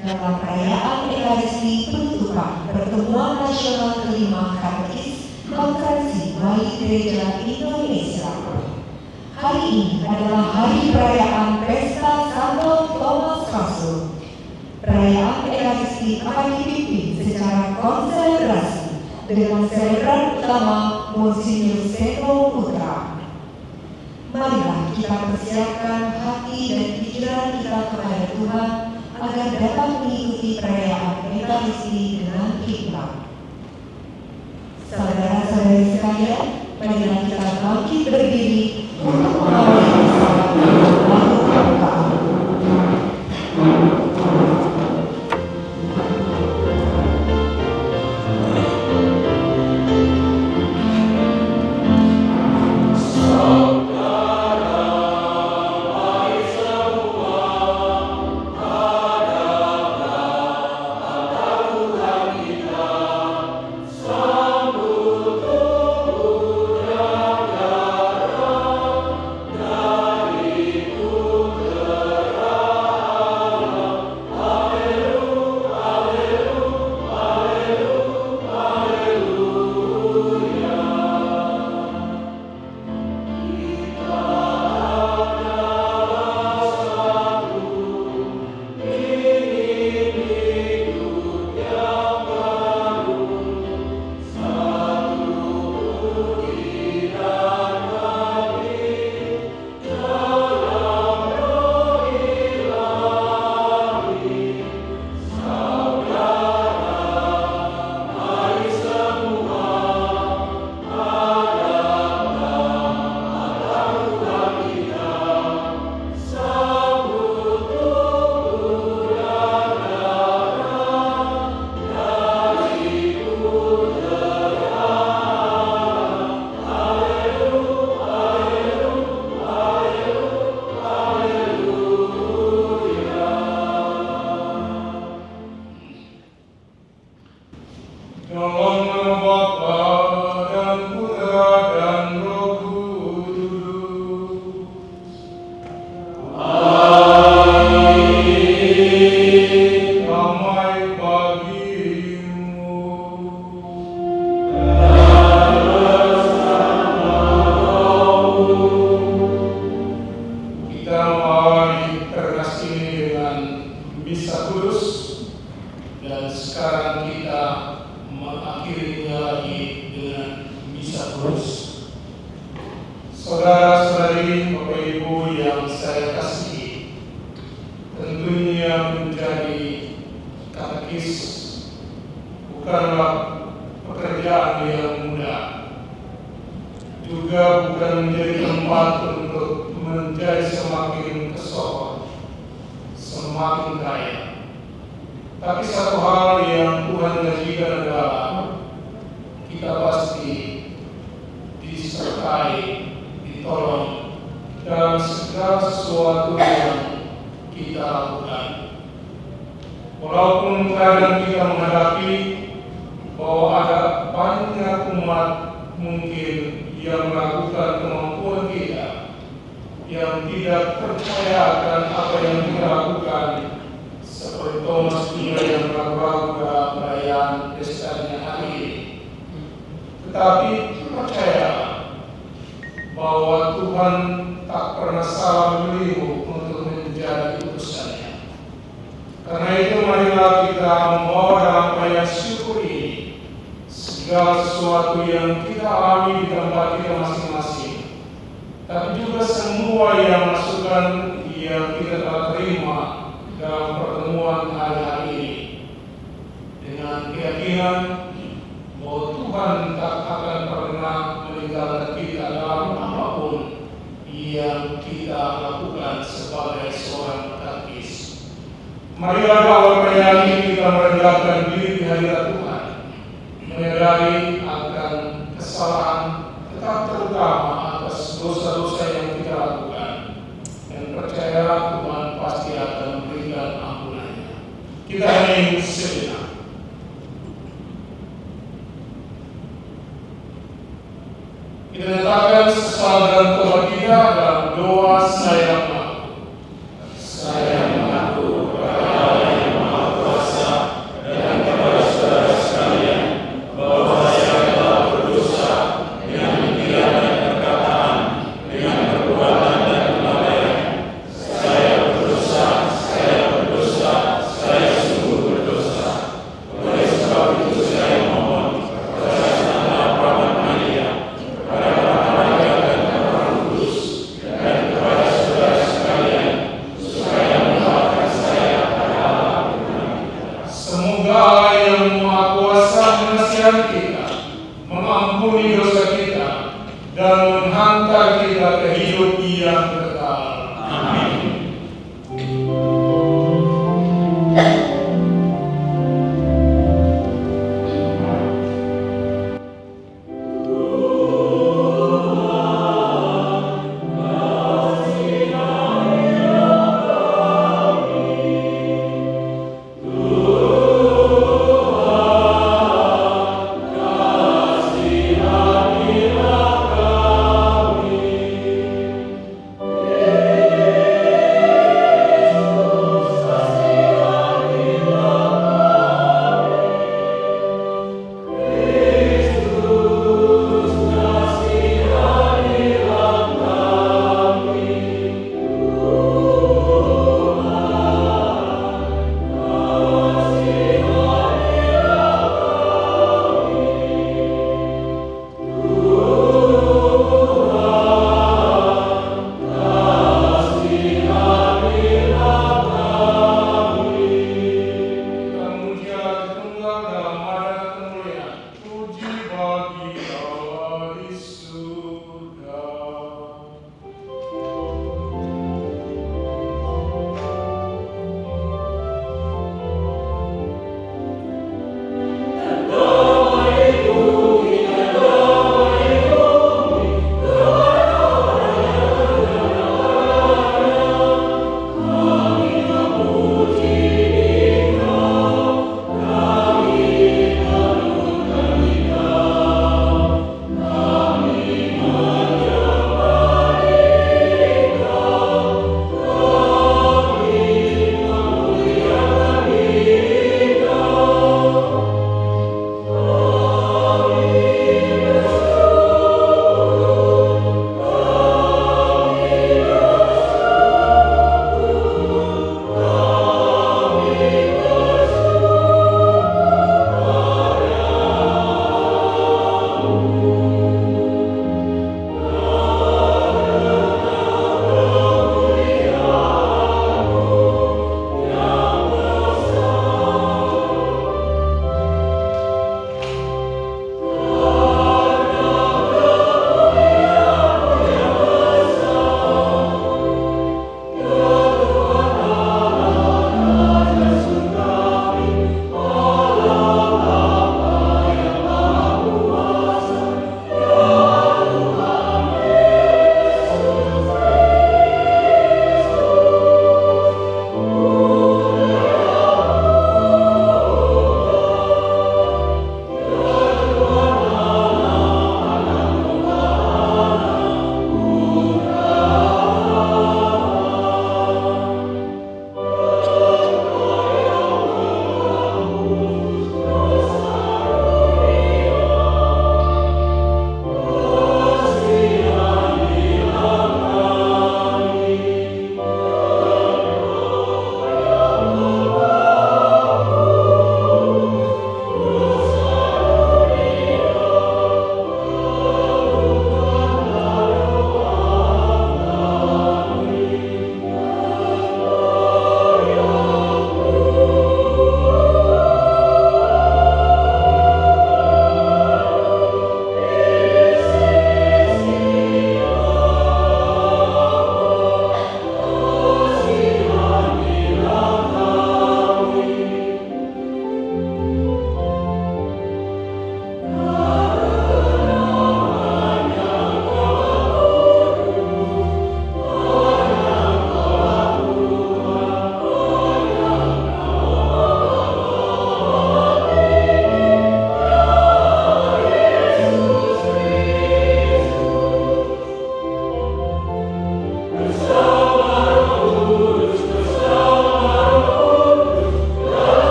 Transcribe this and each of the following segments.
dalam perayaan Ekaristi penutupan Pertemuan Nasional kelima Katekis Konferensi Wali Gereja Indonesia. Hari ini adalah hari perayaan Pesta Santo Thomas Rasul. Perayaan Ekaristi akan dipimpin secara konselebrasi dengan selebran utama Monsinyur Seno Putra. Marilah kita persiapkan hati dan pikiran kita kepada Tuhan agar dapat mengikuti perayaan Ekaristi dengan hikmat. Saudara-saudari sekalian, marilah kita bangkit berdiri untuk mengawali salat lalu pembukaan. Saudara-saudari, Bapak Ibu yang saya kasihi, tentunya menjadi katekis bukanlah pekerjaan yang mudah, juga bukan menjadi tempat untuk menjadi semakin kesohor, semakin kaya. Tapi satu hal yang Tuhan janjikan adalah kita pasti disertai, ditolong dalam segala sesuatu yang kita lakukan. Walaupun kadang kita menghadapi bahwa ada banyak umat mungkin yang melakukan kemampuan kita, yang tidak percaya akan apa yang kita lakukan, seperti Thomas juga yang ragu-ragu dalam perayaan pestanya hari ini. Tetapi percaya bahwa Tuhan tak pernah salah memilih untuk menjadi utusannya. Karena itu marilah kita membawa dalam perayaan syukur ini segala sesuatu yang kita alami di tempat kita masing-masing, tapi juga semua yang masukan yang kita telah terima dalam pertemuan hari-hari ini, dengan keyakinan bahwa Tuhan tak akan pernah meninggalkan kita dalam apapun yang kita lakukan sebagai seorang katekis. Marilah awal perayaan ini kita merendahkan diri di hadirat Tuhan, menyadari akan kesalahan, tetap terutama atas dosa-dosa yang kita lakukan, dan percaya Tuhan pasti akan memberikan ampunannya. Kita hening sejenak. Kita letakkan sesal dan tobat kita dalam doa saya mengaku. Saya mengaku kepada Allah yang Maha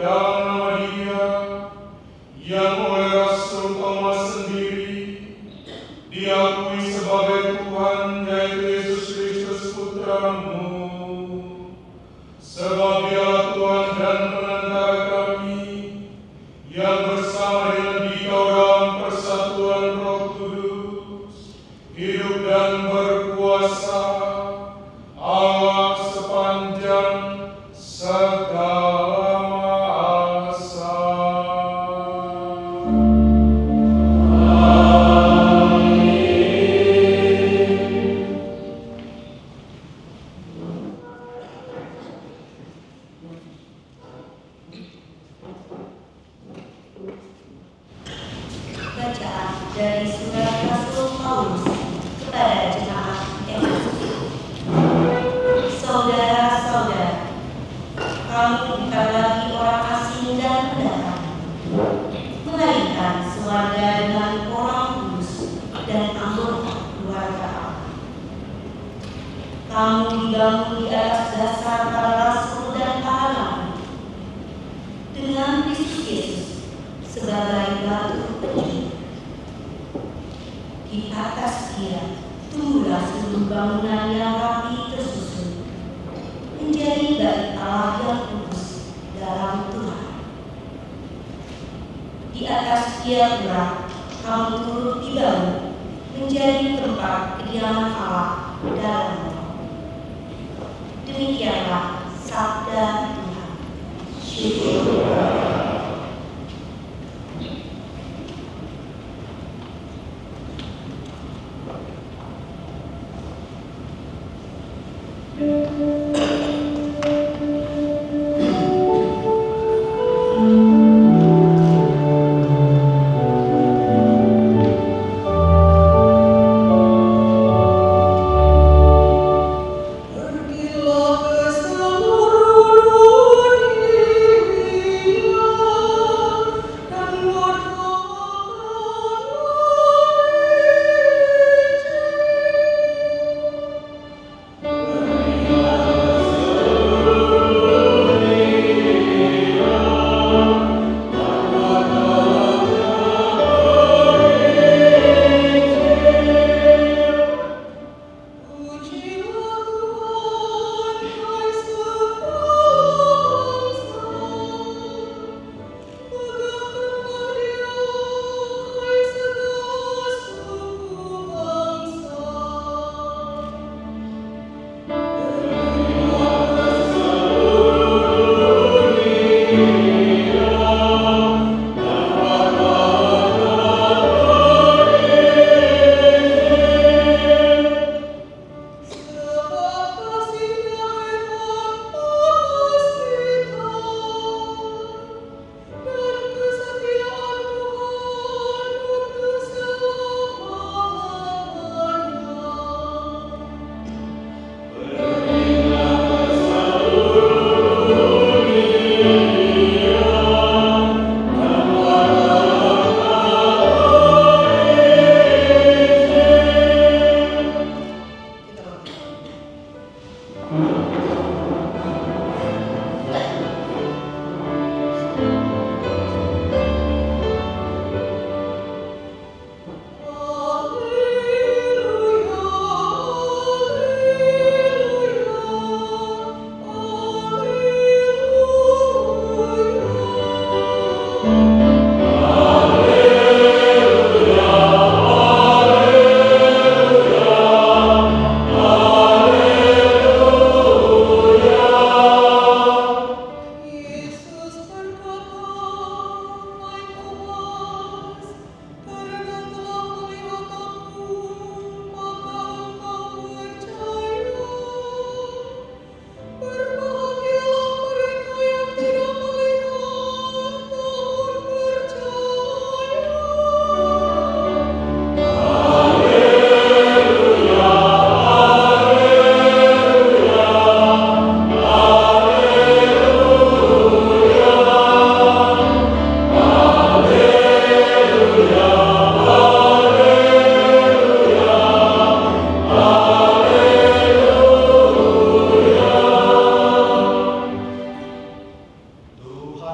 dalam nama Dia yang oleh Rasul Thomas sendiri diakui sebagai Tuhan, yaitu Yesus Kristus Putra-Mu. Sebab Dialah Tuhan dan penantara kami, yang bersama dengan Dikau dalam persatuan Roh Kudus, hidup dan berkuasa, Allah sepanjang segala masa. Bacaan dari surat Rasul Paulus kepada jemaat Efesus. Saudara-saudara, kamu bukan lagi orang asing dan pendatang, melainkan sewarga dengan orang kudus dan anggota keluarga Allah. Kamu dibangun di atas dasar para rasul dan para nabi, dengan Kristus Yesus sebagai batu penting. Di atas Dia tumbuhlah seluruh bangunan yang rapi tersusun, menjadi bait Allah yang kudus dalam Tuhan. Di atas Dia pula kamu turut dibangun menjadi tempat kediaman Allah dalam Roh. Demikianlah sabda Tuhan. Syukur.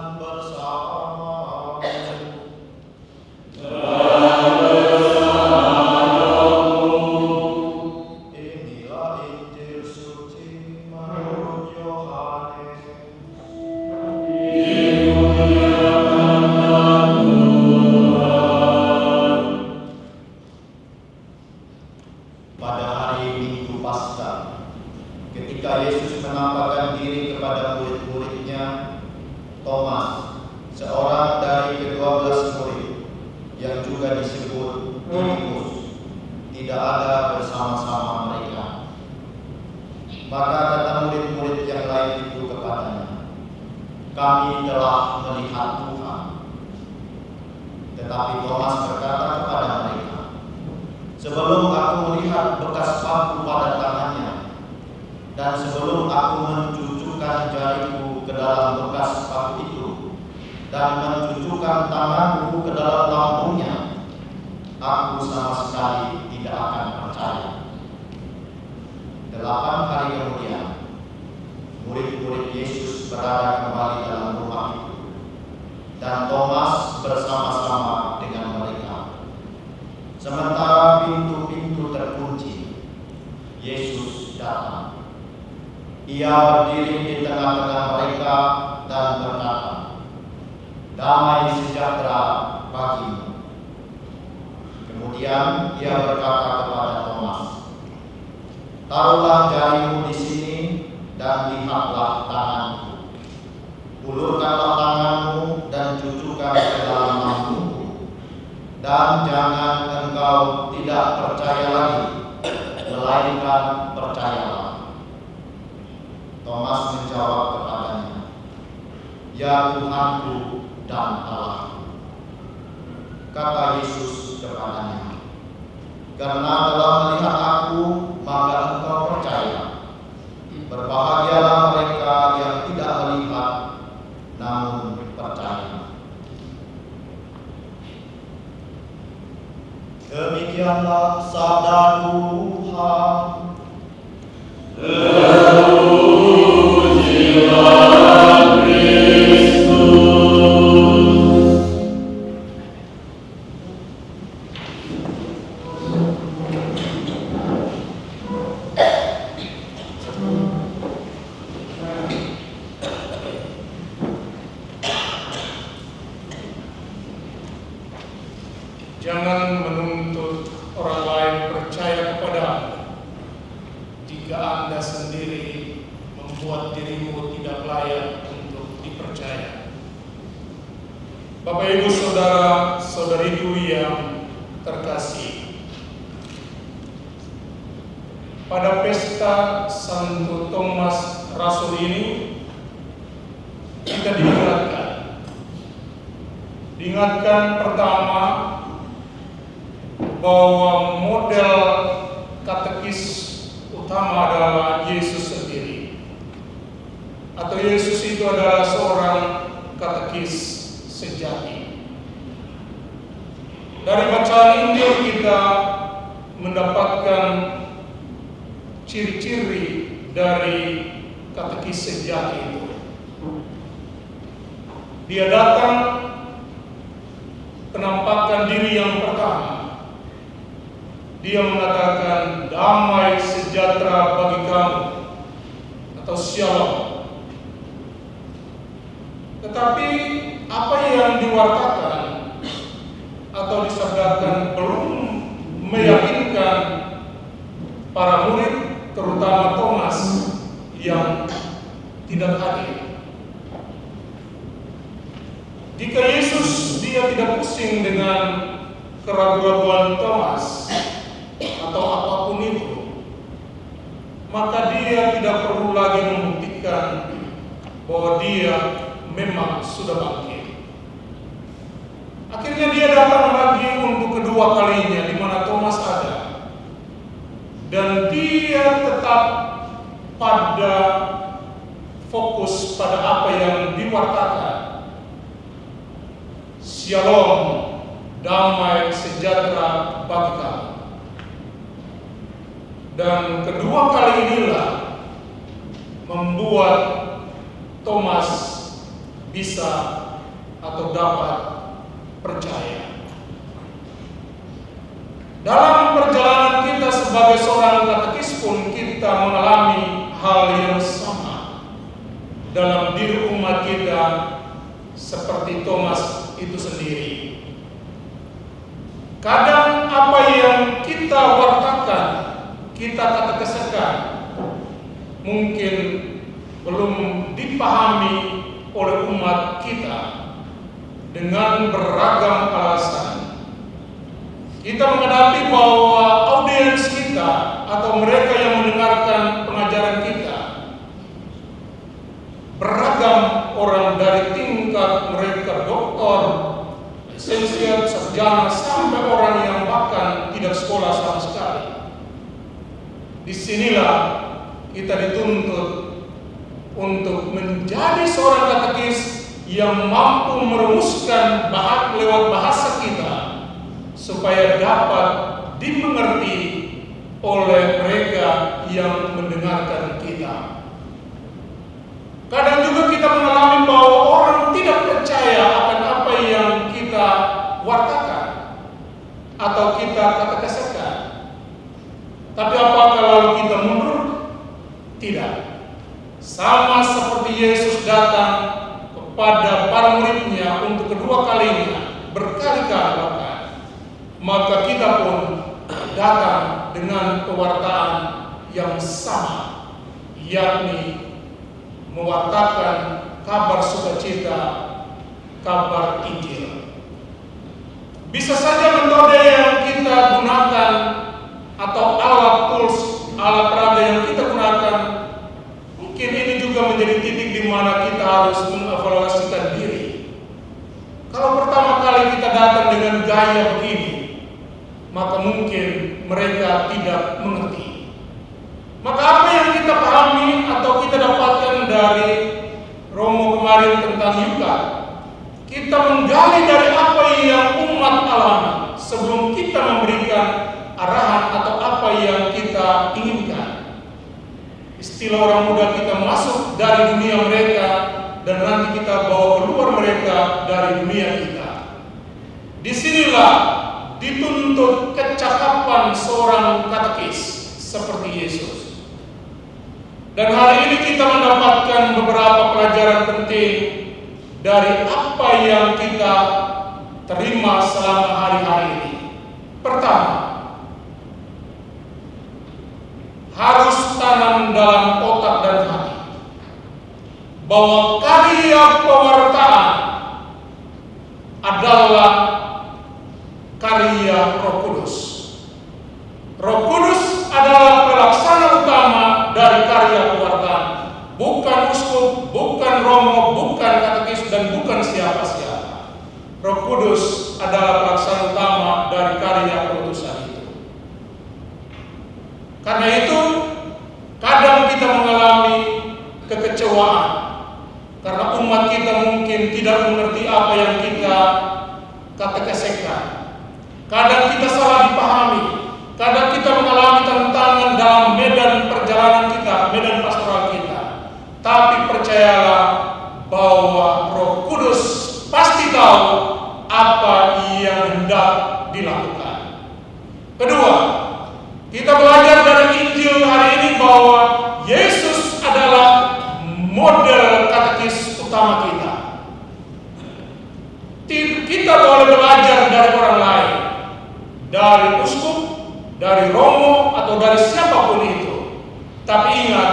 Tuhan bersamamu. Inilah Injil suci menurut Yohanes. Pada hari Minggu Paskah, ketika Yesus menampakkan diri kepada murid-muridnya, Thomas, seorang dari ke-12 murid yang juga disebut Didimus, tidak ada bersama-sama mereka. Maka kata murid-murid yang lain itu kepadanya, "Kami telah melihat Tuhan." Tetapi Thomas berkata kepada mereka, "Sebelum aku melihat bekas paku pada tangannya, dan sebelum aku mencucukkan jariku ke dalam bekas paku itu, dan mencucukkan tanganku ke dalam lambungnya, aku sama sekali tidak akan percaya." 8 hari kemudian, murid-murid Yesus berada kembali dalam rumah itu, dan Thomas bersama-sama dengan mereka. Sementara pintu-pintu terkunci, Yesus datang. Ia berdiri di tengah-tengah mereka dan berkata, "Damai sejahtera bagimu." Kemudian ia berkata kepada Thomas, "Taruhlah jarimu di sini dan lihatlah tanganku. Ulurkanlah tanganmu dan cucukkan ke dalam lambungku. Dan jangan engkau tidak percaya lagi, melainkan percayalah." Thomas menjawab kepadanya, "Ya Tuhanku dan Allahku." Kata Yesus kepadanya, "Karena telah melihat aku, maka engkau percaya. Berbahagialah mereka yang tidak melihat, namun percaya." Demikianlah sabda Tuhan. Jangan menuntut orang lain percaya kepadamu jika Anda sendiri membuat dirimu tidak layak untuk dipercaya. Bapak, Ibu, Saudara, Saudariku yang terkasih, pada pesta Santo Thomas Rasul ini kita diingatkan pertama bahwa model katekis utama adalah Yesus sendiri, atau Yesus itu adalah seorang katekis sejati. Dari bacaan Injil kita mendapatkan ciri-ciri dari katekis sejati itu. Dia datang penampakan diri yang pertama. Dia mengatakan, "Damai sejahtera bagi kamu," atau Shalom. Tetapi apa yang diwartakan atau disabdakan belum meyakinkan para murid, terutama Thomas yang tidak hadir. Jika Yesus dia tidak pusing dengan keraguan Thomas atau apapun itu, maka dia tidak perlu lagi membuktikan bahwa dia memang sudah bangkit. Akhirnya dia datang lagi untuk kedua kalinya di mana Thomas ada, dan dia tetap pada fokus pada apa yang diwartakan. Shalom, damai sejahtera bagi kamu. Dan kedua kali inilah membuat Thomas bisa atau dapat percaya. Dalam perjalanan kita sebagai seorang katekis pun kita mengalami hal yang sama dalam diri umat kita seperti Thomas itu sendiri. Kadang apa yang kita wartakan, kita katekesakan, mungkin belum dipahami oleh umat kita dengan beragam alasan. Kita menghadapi bahwa audiens kita atau mereka yang mendengarkan pengajaran kita beragam orang dari tingkat mereka doktor, lisensiat, sarjana, sampai orang yang bahkan tidak sekolah sama sekali. Disinilah kita dituntut untuk menjadi seorang katekis yang mampu merumuskan lewat bahasa kita supaya dapat dimengerti oleh mereka yang mendengarkan kita. Kadang juga kita mengalami bahwa orang tidak percaya akan apa yang kita wartakan atau kita katekesakan. Tapi apakah lalu kita mundur? Tidak. Sama seperti Yesus datang kepada para muridnya untuk kedua kalinya, berkali-kali bahkan, maka kita pun datang dengan pewartaan yang sama, yakni mewartakan kabar sukacita, kabar Injil. Bisa saja metode yang kita gunakan atau alat tools, alat peraga yang kita gunakan, mungkin ini juga menjadi titik di mana kita harus mengevaluasikan diri. Kalau pertama kali kita datang dengan gaya begini, maka mungkin mereka tidak mengerti. Maka apa yang kita pahami atau kita dapatkan dari Romo kemarin tentang Yuka, kita menggali dari apa yang umat alami sebelum kita memberikan arahan atau apa yang kita inginkan. Istilah orang muda, kita masuk dari dunia mereka dan nanti kita bawa keluar mereka dari dunia kita. Disinilah dituntut kecakapan seorang katekis seperti Yesus. Dan hari ini kita mendapatkan beberapa pelajaran penting dari apa yang kita terima selama hari-hari ini. Pertama, harus tanam dalam otak dan hati bahwa karya pewartaan adalah karya Roh Kudus. Roh Kudus adalah pelaksana utama dari karya pewartaan, bukan uskup, bukan romo, bukan katekis, dan bukan siapa-siapa. Roh Kudus adalah pelaksana utama dari karya perutusan itu. Karena itu, kadang kita mengalami kekecewaan karena umat kita mungkin tidak mengerti apa yang kita katekesakan. Kadang kita salah dipahami, kadang kita mengalami tantangan dalam medan perjalanan kita, medan pastoral kita. Tapi percayalah bahwa Roh Kudus pasti tahu apa yang hendak dilakukan. Kedua, kita belajar dari Injil hari ini bahwa Yesus adalah model katekis utama kita. Kita boleh belajar dari orang lain, dari uskup, dari romo, atau dari siapapun itu. Tapi ingat,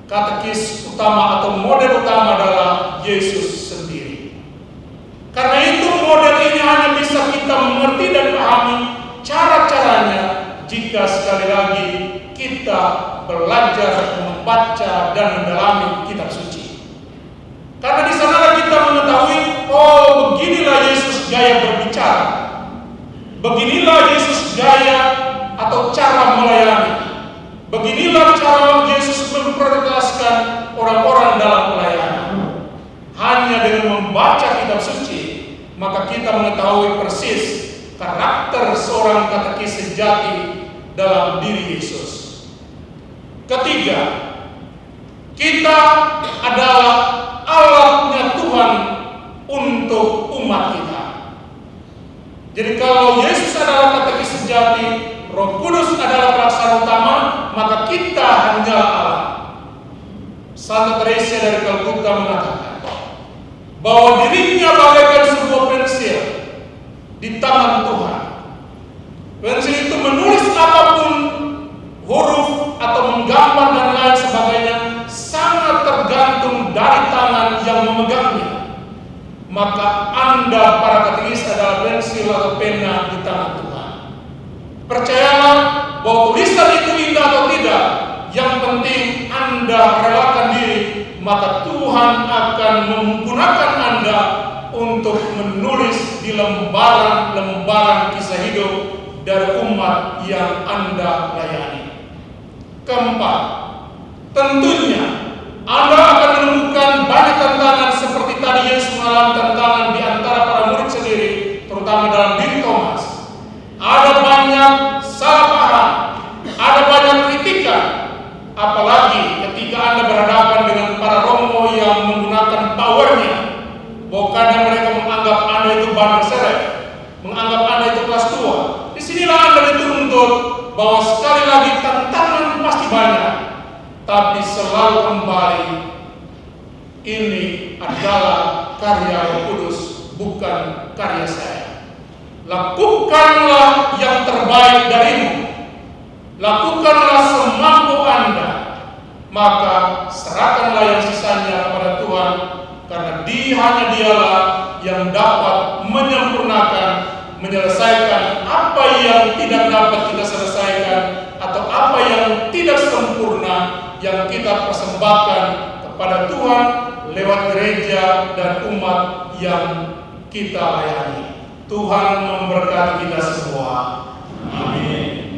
katekis utama atau model utama adalah Yesus sendiri. Karena itu model ini hanya bisa kita mengerti dan pahami cara-caranya jika sekali lagi kita belajar membaca dan mendalami kitab suci. Karena di sanalah kita mengetahui, oh, beginilah Yesus gaya berbicara, beginilah Yesus gaya atau cara melayani, beginilah cara Yesus memprioritaskan orang-orang dalam pelayanan. Hanya dengan membaca kitab suci, maka kita mengetahui persis karakter seorang katekis sejati dalam diri Yesus. Ketiga, kita adalah alatnya Tuhan untuk umat kita. Jadi kalau Yesus adalah katekis sejati, Roh Kudus adalah pelaksana utama, maka kita hanyalah alat. Santa Teresa dari Calcutta mengatakan bahwa dirinya bagaikan sebuah pensil di tangan Tuhan. Pensil itu menulis apapun, huruf atau menggambar dan lain sebagainya, sangat tergantung dari tangan yang memegangnya. Maka Anda para katekis adalah pensil atau pena di tangan Tuhan. Percayalah bahwa tulisan itu indah atau tidak, yang penting Anda relakan diri, maka Tuhan akan menggunakan Anda untuk menulis di lembaran-lembaran kisah hidup dari umat yang Anda layani. Keempat, tentunya Anda akan menemukan banyak tantangan seperti tadi Yesus mengalami tantangan di antara para murid sendiri, terutama dalam diri Thomas. Ada banyak salah paham, ada banyak kritikan, apalagi ketika Anda berhadapan dengan para romo yang menggunakan powernya. Bahwa kadang mereka menganggap Anda itu bandar serep, menganggap Anda itu kelas 2. Disinilah Anda dituntut bahwa sekali lagi tantangan pasti banyak, tapi selalu kembali, ini adalah karya Roh Kudus, bukan karya saya. Lakukanlah yang terbaik darimu, lakukanlah semampu Anda, maka serahkanlah yang sisanya kepada Tuhan, karena hanya Dialah yang dapat menyempurnakan, menyelesaikan apa yang tidak dapat kita selesaikan, atau apa yang tidak sempurna yang kita persembahkan kepada Tuhan lewat gereja dan umat yang kita layani. Tuhan memberkati kita semua. Amin.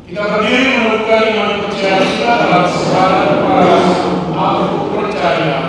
Kita berdiri menunjukkan iman percaya kita dalam sejarah para aku percaya.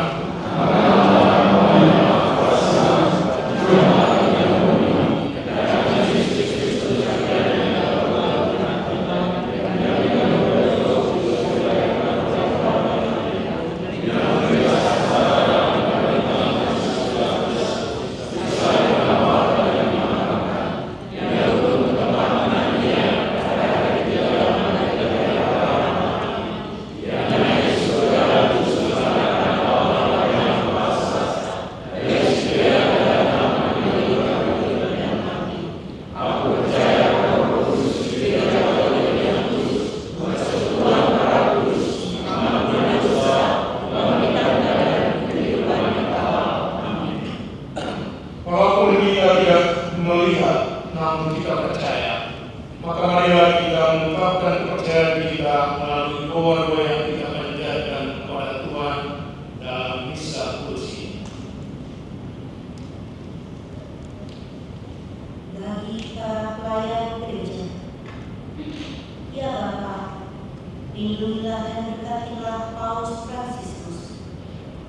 Lindungilah dan berkatilah Paus Fransiskus,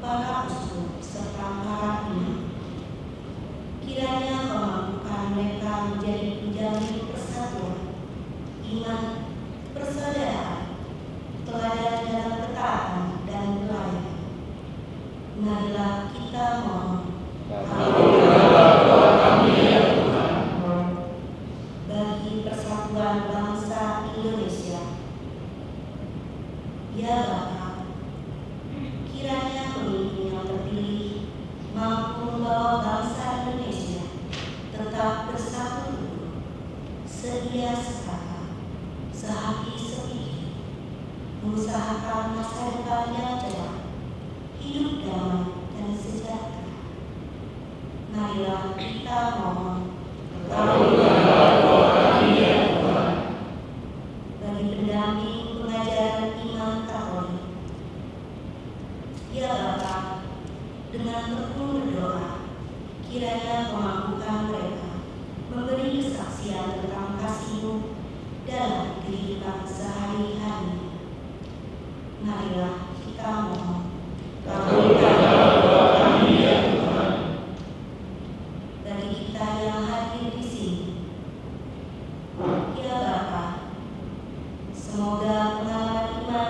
para uskup serta para imam. Kiranya memampukan mereka menjadi penjamin persatuan, iman, persaudaraan, teladan dalam ketaatan dan pelayanan. Marilah kita mohon. Bagi persatuan bangsa Indonesia. Ya Bapa, kiranya pemimpin yang terpilih mampu membawa bangsa Indonesia tetap bersatu utuh, sedia sekata, sehati sepikir, mengusahakan masa depan yang cerah, hidup damai dan sejahtera. Marilah kita mohon. Bagi pendamping pengajaran iman Katolik, ya Bapa, dengan tekun berdoa, kiranya memampukan mereka memberi kesaksian tentang kasih-Mu dalam kehidupan sehari-hari. Marilah kita mohon. Bagi kita yang hadir di sini, ya Bapa, semoga pengalaman iman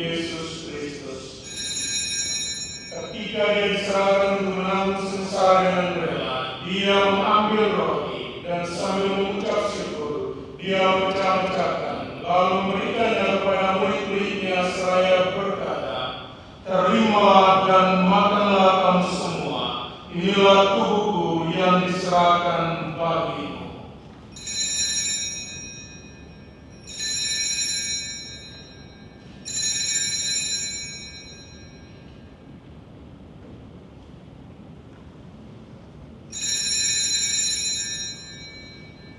Yesus Kristus. Ketika dia diserahkan untuk menanggung sengsara dengan rela, dia mengambil roti dan sambil mengucap syukur, dia memecah-mecahkan, lalu memberikannya kepada murid-muridnya seraya berkata, "Terimalah dan makanlah kamu semua, inilah tubuhku yang diserahkan bagimu."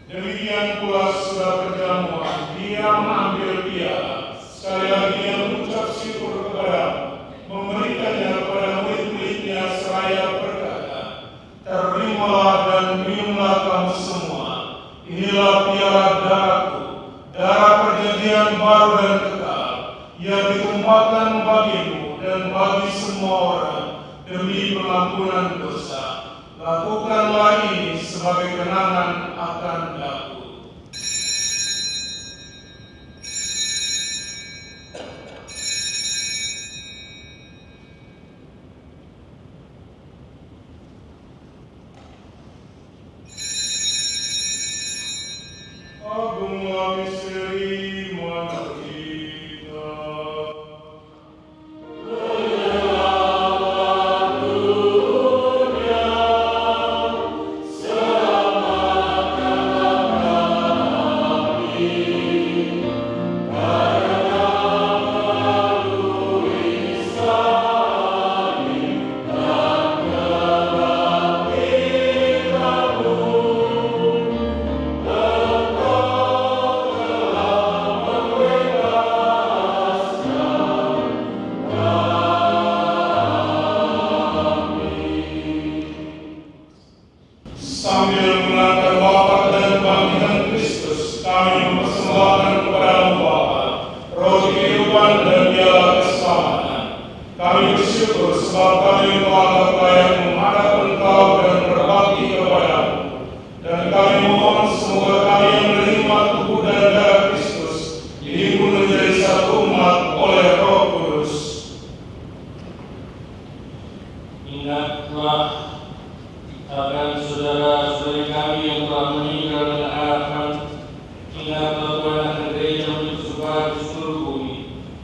Demikian pula sudah perjamuan, dia mengambil piala, sekali lagi dia mengucap syukur kepadamu, memberikannya kepada murid-muridnya seraya berkata, "Terimalah dan minumlah kamu semua, inilah piala darahku, darah perjanjian baru dan kekal, yang ditumpahkan bagimu dan bagi semua orang demi pengampunan dosa. Lakukanlah ini sebagai kenangan akan aku." Agunglah misteri iman kita. Sambil mengantar wafat dan kebangkitan Kristus, kami mempersembahkan kepadamu Bapa, roti kehidupan dan piala keselamatan. Kami bersyukur sebab kami telah layak menghadap Engkau dan berbakti kepadamu. Dan kami mohon semoga kami yang menerima tubuh dan darah Kristus dihimpun menjadi satu umat oleh Roh Kudus. Ingatlah akan saudara-saudari kami yang telah meninggal dan harapan. Ingatlah Tuhan akan gereja menuju sebar di seluruh bumi,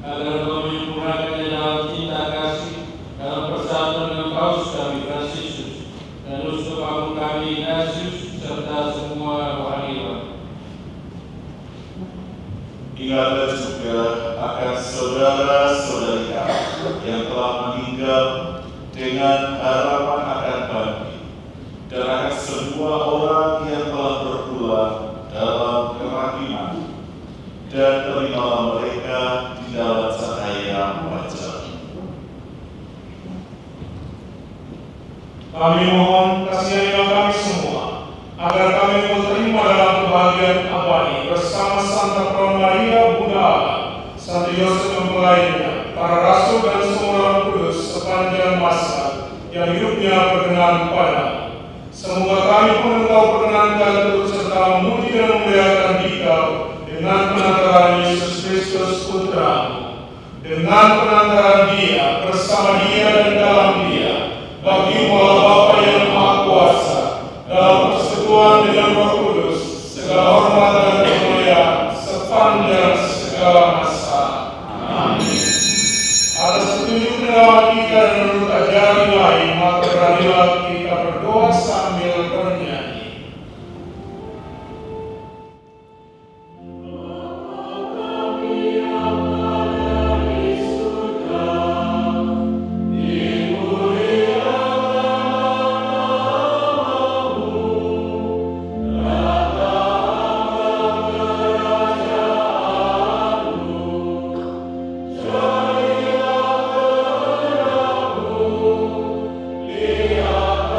agar Engkau menyempurnakannya dalam cinta kasih, dalam persatuan dengan Paus kami Fransiskus, dan Uskup Agung kami Ignatius, serta semua rohaniwan. Ingatlah juga akan saudara-saudari kami yang telah meninggal dengan harapan akan bangkit, dan akan semua orang yang telah berpulang dalam kerahiman, dan terimalah mereka di dalam cahaya wajah. Kami mohon kasihanilah kami semua, agar kami terima dalam kebahagiaan abadi bersama Santa Praun Maria Bunda Allah, Santo Yosef mempelainya, para rasul dan semua orang kudus sepanjang masa yang hidupnya berkenan padamu. Semoga kami pun Engkau perkenankan turut serta memuji dan memuliakan Dikau dengan penantaran Yesus Kristus Putra-Mu, dengan penantaran Dia, bersama Dia dan dalam Dia, bagi-Mu Allah Bapa yang Maha Kuasa, dalam persekutuan dengan Roh Kudus, segala hormat dan kemuliaan sepanjang segala masa. Amin. Atas petunjuk pengawalan kita dan menurut ajaran lain, maka beranilah kita berdoa sambil bernyanyi. Lihat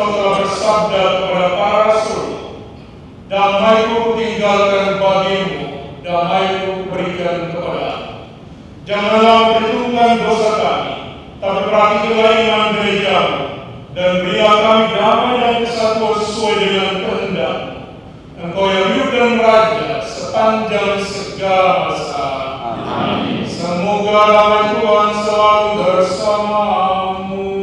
engkau telah bersabda kepada para rasul, damai-Ku kutinggalkan bagimu, damai-Ku kuberikan kepadamu. Janganlah perhitungkan dosa kami, tapi perhatikanlah iman gerejamu, dan berilah kami damai dan kesatuan sesuai dengan kehendak-Mu. Engkau yang hidup dan meraja sepanjang segala masa. Amin. Semoga damai Tuhan selalu bersamamu.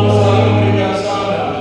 Saling memberikan salam.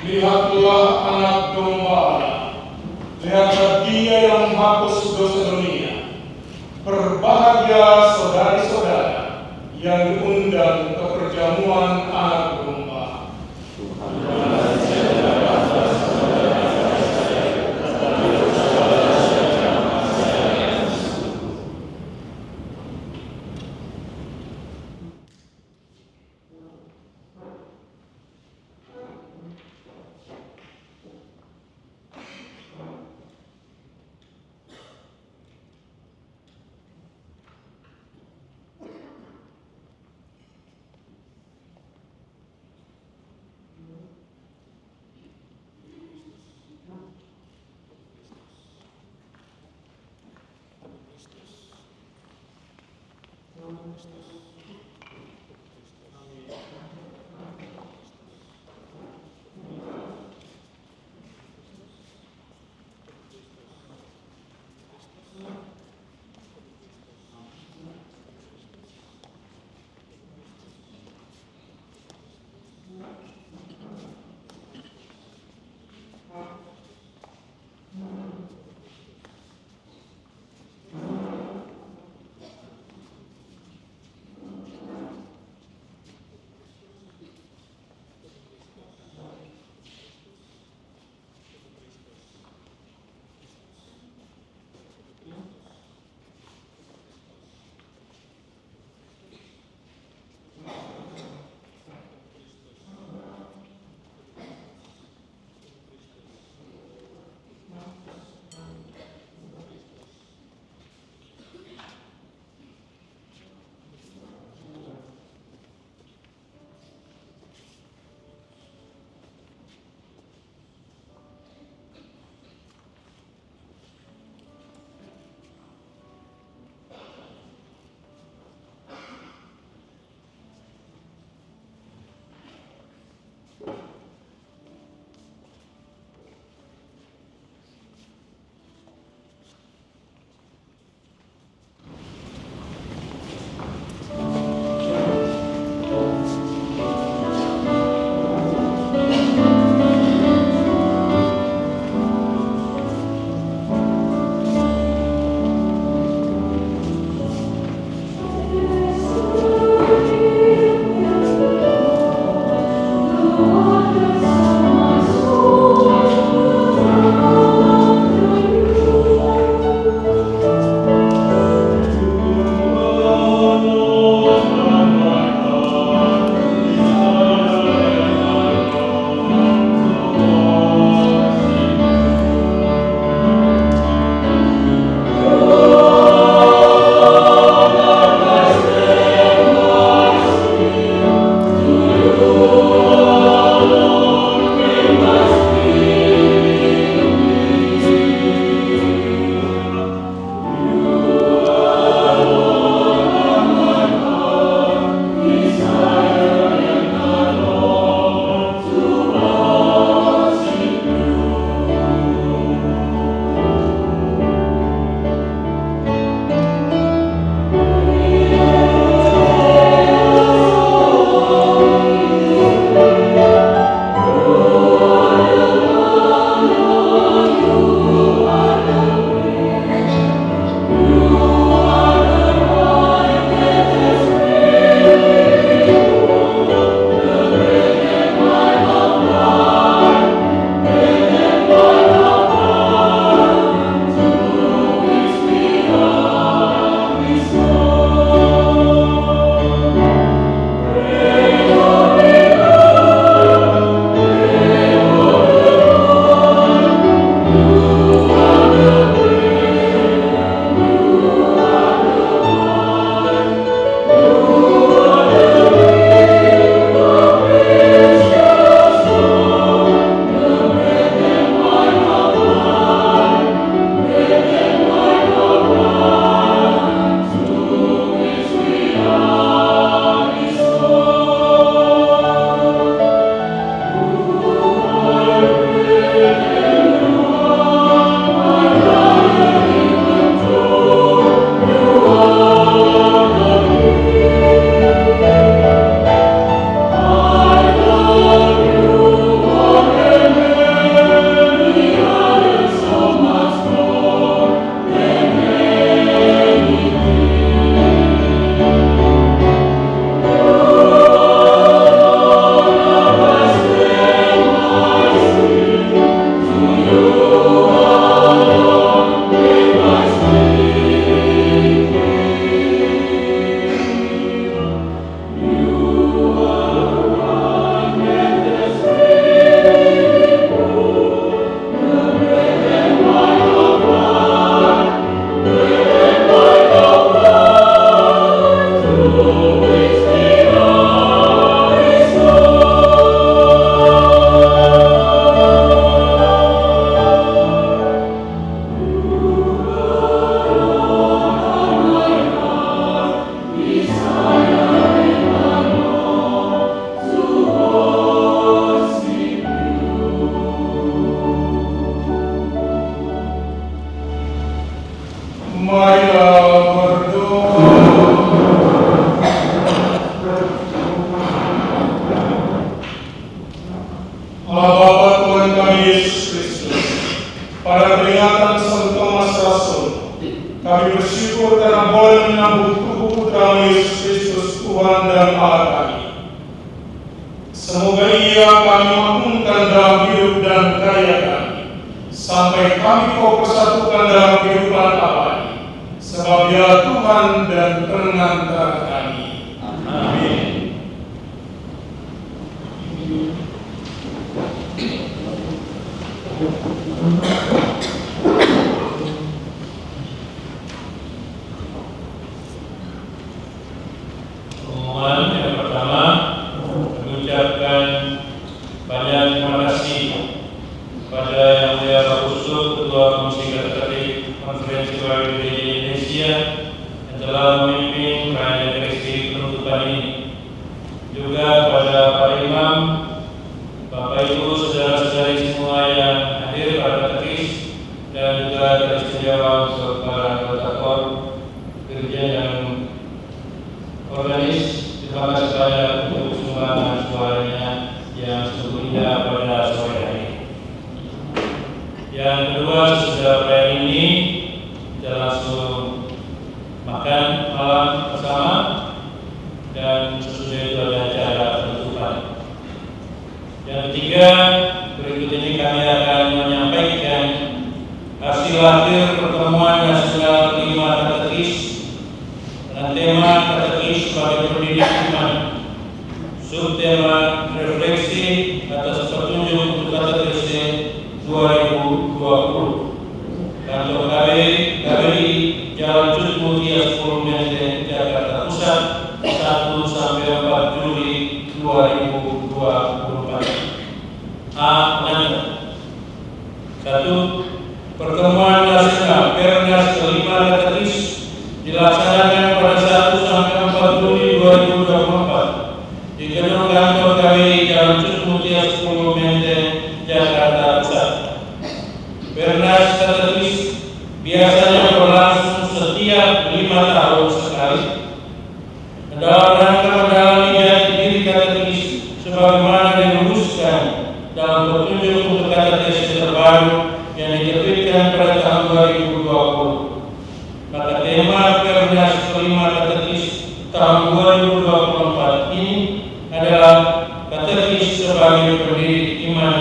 Lihatlah anak domba Allah. Lihatlah Dia yang menghapus dosa dunia. Berbahagia saudari-saudara yang diundang ke perjamuan anak domba. Lord, Marilah berdoa. Allah Bapa Tuhan kami Yesus Kristus, pada peringatan Santo Thomas Rasul, kami bersyukur karena boleh menyambut tubuh Putra Yesus Kristus Tuhan dan Allah kami. Semoga Ia kami makmurkan dalam hidup dan karya kami, sampai kami kau persatukan dalam kehidupan abadi, sebab Dia Tuhan dan pengantar kami. Amin. Pengumuman yang pertama, mengucapkan banyak terima kasih kepada Yang Mulia Pak Uskup, Ketua Komisi Katolik Konferensi Wali Gereja Indonesia yang telah memimpin rangkaian redaksi penutupan ini. Juga kepada Pak Imam, Bapak Ibu, saudara-saudari semua yang hadir pada katekis, dan juga teristimewa untuk para anggota KOR, Gereja dan organis. Terima kasih banyak untuk sumbangan suaranya yang sungguh indah pada sore hari. Yang kedua, sesudah perayaan ini kita langsung makan malam bersama, dan sesudah itu ada acara penutupan. Yang ketiga, berikut ini kami akan menyampaikan hasil akhir pertemuan nasional 5 katekis dengan tema katekis sebagai pendidik iman. Subtema refleksi atas petunjuk untuk katekis 2020. Kantor KBRI Jalan Cut Mutia 10 Menteng, Jakarta Pusat, 1 sampai 4 Juli 2024. A. Pengantar. 1. Pertemuan nasional Pernas ke-5 katekis dilaksanakan pada 1 sampai 4 Juli 2024 di gedung kantor KBRI Jalan Cut Mutia 10 Menteng, Jakarta Pusat. Pernas katekis biasanya berlangsung setiap 5 tahun sekali. Dalam rangka mendalami jati diri katekis sebagaimana dirumuskan dalam petunjuk untuk katekis terbaru yang diterbitkan pada tahun 2020. Maka tema Pernas ke-5 katekis tahun 2024 ini adalah katekis sebagai pendidik iman,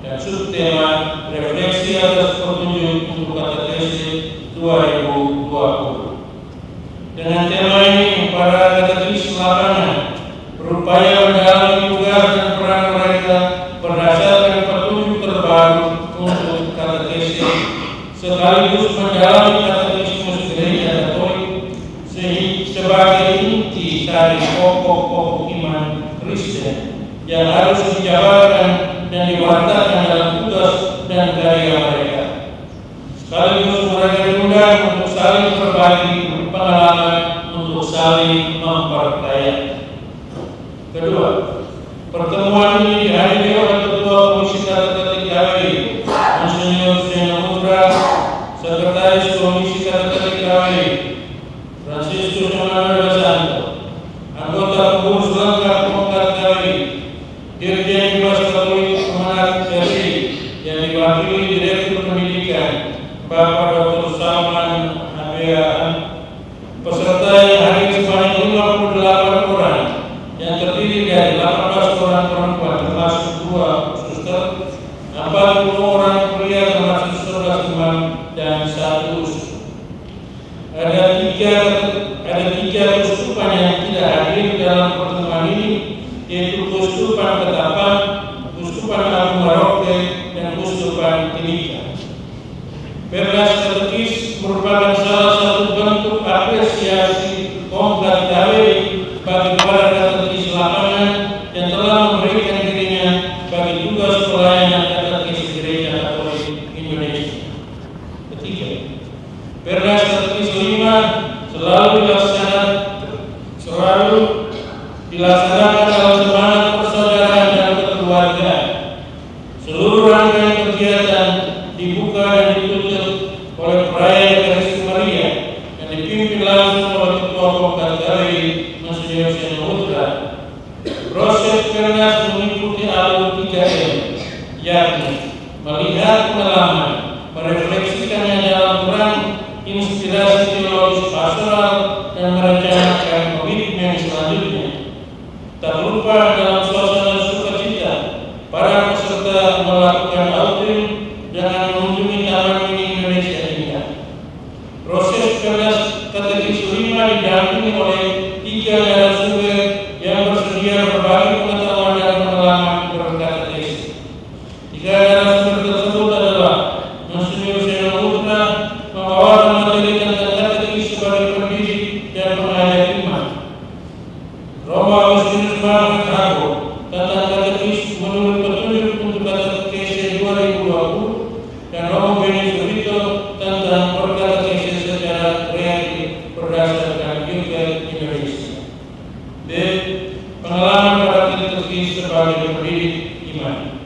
dan subtema refleksi atas petunjuk untuk katekis 2020. Dengan tema ini, para katekis lapangan berupaya mendalami tugas dan peran mereka berdasarkan petunjuk terbaru untuk katekis, sekaligus mendalami katekismus Gereja Katolik sebagai inti dari pokok-pokok iman Kristen yang harus dijabarkan dan diwartakan dalam tugas dan karya mereka. Sekaligus mereka diundang untuk saling berbagi pengalaman, untuk saling memperkaya. Kedua, pertemuan ini dihadiri oleh Ketua Komisi Katolik KBRI, Monsinyur Senamutra, Sekretaris Komisi Katolik KBRI, Franciscus Emanuel Santo, anggota pengurus lengkap Pokkat KBRI, Dirjen Dimas Katolik Kemenak RI yang diwakili Direktur Pendidikan Bapak Dr. Salman Habean, peserta yang hadir sebanyak 58 orang yang terdiri dari 18 orang perempuan termasuk 2 suster, 40 orang pria termasuk 11 imam dan 1 uskup. Ada tiga keuskupan yang tidak hadir dalam pertemuan ini, yaitu Keuskupan Ketapang, Keuskupan Agung Merauke, dan Keuskupan Timika. Pernas katekis merupakan salah satu bentuk apresiasi Pokkat KBRI bagi para katekis lapangan yang telah memberikan dirinya bagi tugas pelayanan katekis Gereja Katolik Indonesia. Ketiga, Pernas katekis 5 selalu dilaksanakan dalam semangat persaudaraan dan kekeluargaan. Seluruh rangkaian kegiatan dibuka dan ditutup oleh perayaan Ekaristi Maria ini, melihat pengalaman, merefleksikannya dalam peran inspirasi teologis pastoral dan merencanakan komitmen selanjutnya. Tak lupa dalam suasana sukacita, para peserta melakukan outing dengan mengunjungi Taman Mini Indonesia Indah. Proses katekis kelima didampingi oleh 3 narasumber yang bersedia berbagi pengetahuan dan pengalaman berkatekis. 3 narasumber tersebut adalah Monsinyur Seno Putra, membawakan materi tentang katekis sebagai pendidik dan pengajar iman. Romo Agustinus Muhammad Hago tentang katekis menurut petunjuk untuk katekis 2020, dan Romo Beni Surito tentang berkatekis secara kreatif berdasarkan Yuket Indonesia. B. Pengalaman para katekis sebagai pendidik iman.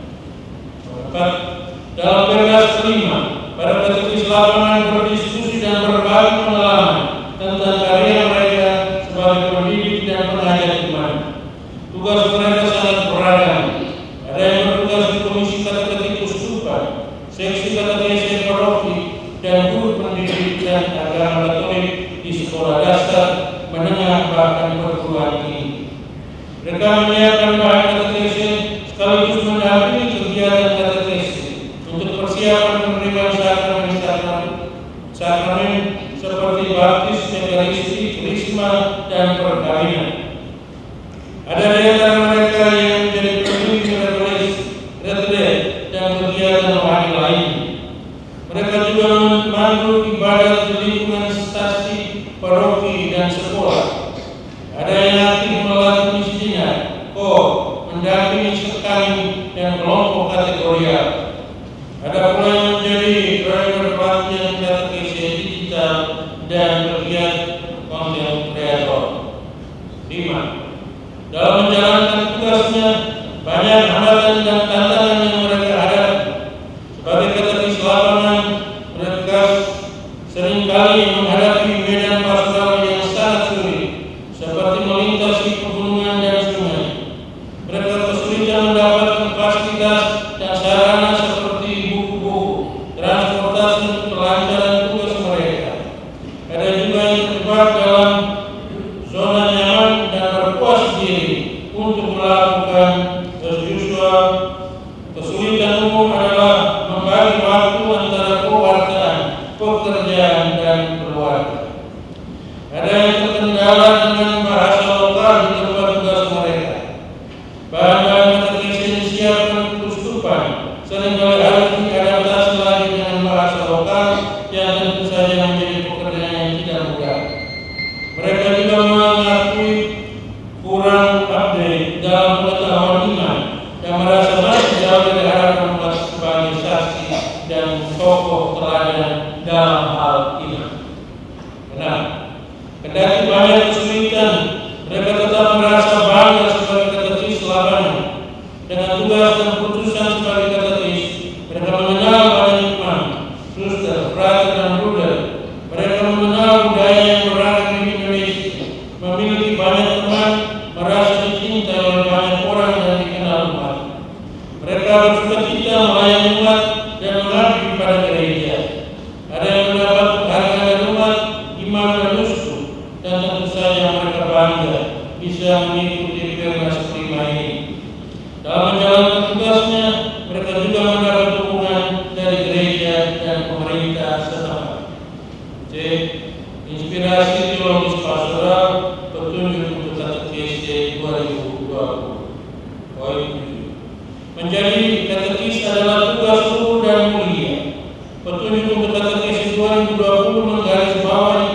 4. Dalam pentas kelima, para katekis lapangan berdiskusi dan berbagi pengalaman tentang karya mereka sebagai pendidik dan pengajar iman. Tugas mereka sangat beragam. Ada yang bertugas di Komisi Katekis Uskupan, Seksi Katekis Paroki, dan guru pendidik dan agama Katolik di sekolah dasar, menengah, bahkan perguruan tinggi. Mereka menyiapkan bahan katekis sekaligus mendampingi kegiatan katekis untuk persiapan penerimaan sakramen seperti baptis, ekaristi, krisma, dan perkawinan. Ada di antara mereka yang menjadi pemimpin retret dan kegiatan rohani lain. Mereka juga memandu ibadat di lingkungan stasi, paroki, dan sekolah. Ada yang aktif melatih misinya, mendampingi sekami dan kelompok kategorial. Ada pula yang menjadi driver pelatihan katekis digital dan pegiat konten kreator. 5. Dalam menjalankan tugasnya, banyak hambatan dan tantangan yang mereka hadapi. Sebagai katekis lapangan, mereka seringkali menghadapi medan pastoral yang sangat sulit, seperti melintasi pegunungan dan sungai. Mereka kesulitan mendapatkan fasilitas dan sarana seperti buku-buku, transportasi untuk kelancaran tugas mereka. Ada juga yang terjebak dalam zona nyaman dan berpuas diri untuk melakukan usual. Kesulitan umum adalah membagi waktu antara pewartaan, pekerjaan, dan keluarga. Ada yang terkendala dengan bahasa lokal di tempat tugas mereka. Bahan-bahan katekis yang disiapkan Uskupan seringkali harus diadaptasi lagi dengan bahasa lokal yang tentu saja menjadi pekerjaan yang tidak mudah. Mereka juga mengakui kurang update dalam pengetahuan iman dan merasa masih jauh dari harapan sebagai saksi dan tokoh teladan dalam hal iman. Benar, kendati banyak kesulitan, mereka tetap merasa bangga sebagai katekis lapangan. Dengan tugas dan putusan sebagai katekis, mereka mengenal banyak iman, suster, frater, dan bruder. Mereka mengenal budaya yang beragam di Indonesia, memiliki banyak teman, merasa dicintai oleh banyak orang dan dikenal umat. Mereka bersukacita melayani umat dan mengabdi pada gereja. Ada yang mendapat penghargaan dari umat, imam, dan uskup, dan tentu saja mereka bangga bisa mengikuti Pernas Kelima ini. Dalam menjalankan tugasnya, mereka juga mendapat dukungan dari gereja dan pemerintah setempat. C. Inspirasi teologis pastoral, petunjuk untuk katekis 2020. Poin 7. Menjadi katekis adalah tugas luhur dan mulia. Petunjuk untuk katekis 2020 menggarisbawahi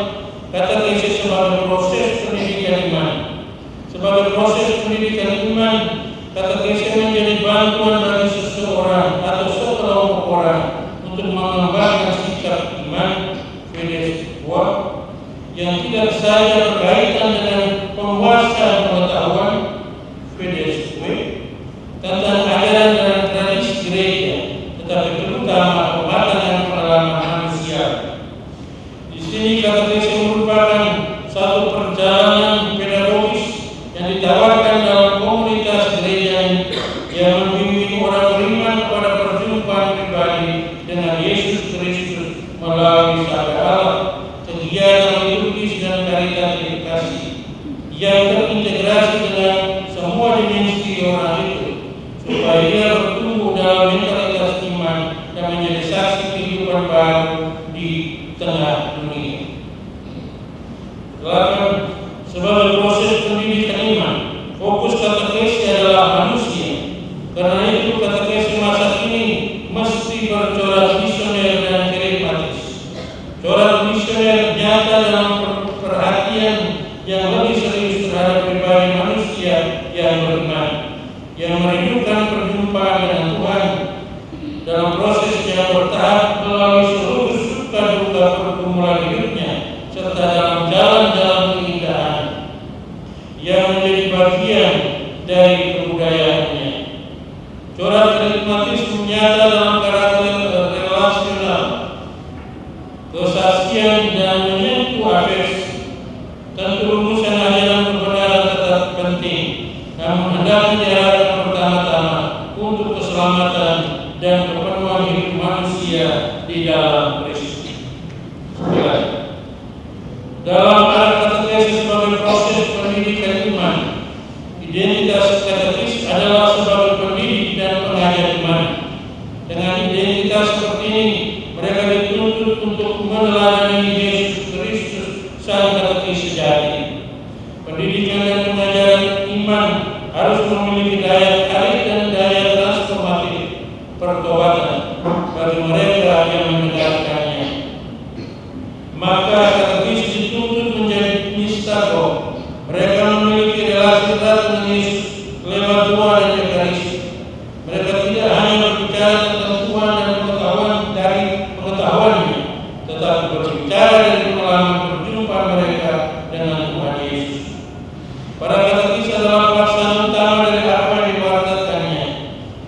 katekis sebagai proses pendidikan iman. Sebagai proses pendidikan iman, katekis menjadi bantuan bagi seseorang atau sekelompok orang untuk mengembangkan sikap iman fides yang tidak saja berkaitan dengan penguasaan pengetahuan fides tentang ajaran dan tradisi gereja, tetapi terutama pengobatan dan pengalaman manusia. Di sini katekis merupakan satu perjalanan pedagogis yang ditawarkan dalam komunitas gereja yang membimbing orang beriman kepada perjuangan dalam proses yang bertahap melalui seluruh suka duka pergumulan hidupnya serta dalam jalan-jalan keindahan yang menjadi bagian dari kebudayaannya. Corak karismatisme nyata dalam karakter relasional, kesaksian dan menyentuh afeksi. Tentu rumusan ajaran kebenaran tetap penting, namun hendaknya diarahkan pertama-tama untuk keselamatan dan kepenuhan hidup manusia di dalam Kristus. Dalam arah katekis sebagai proses pendidikan iman, identitas katekis adalah sebagai pendidik dan pengajar iman. Dengan identitas seperti ini, mereka dituntut untuk meneladani Yesus Kristus sang katekis sejati. Pendidikan dan pengajaran iman harus memiliki daya tarik dan daya transformatif pertobatan bagi mereka yang mendengarkannya. Maka katekis dituntut menjadi mistago. Mereka memiliki relasi erat dengan Yesus lewat doa dan Ekaristi. Mereka tidak hanya berbicara tentang Tuhan dan pengetahuan dari pengetahuannya, tetapi berbicara dari pengalaman berjumpa mereka dengan Tuhan Yesus. Para katekis adalah pelaksana utama dari apa yang diwartakannya.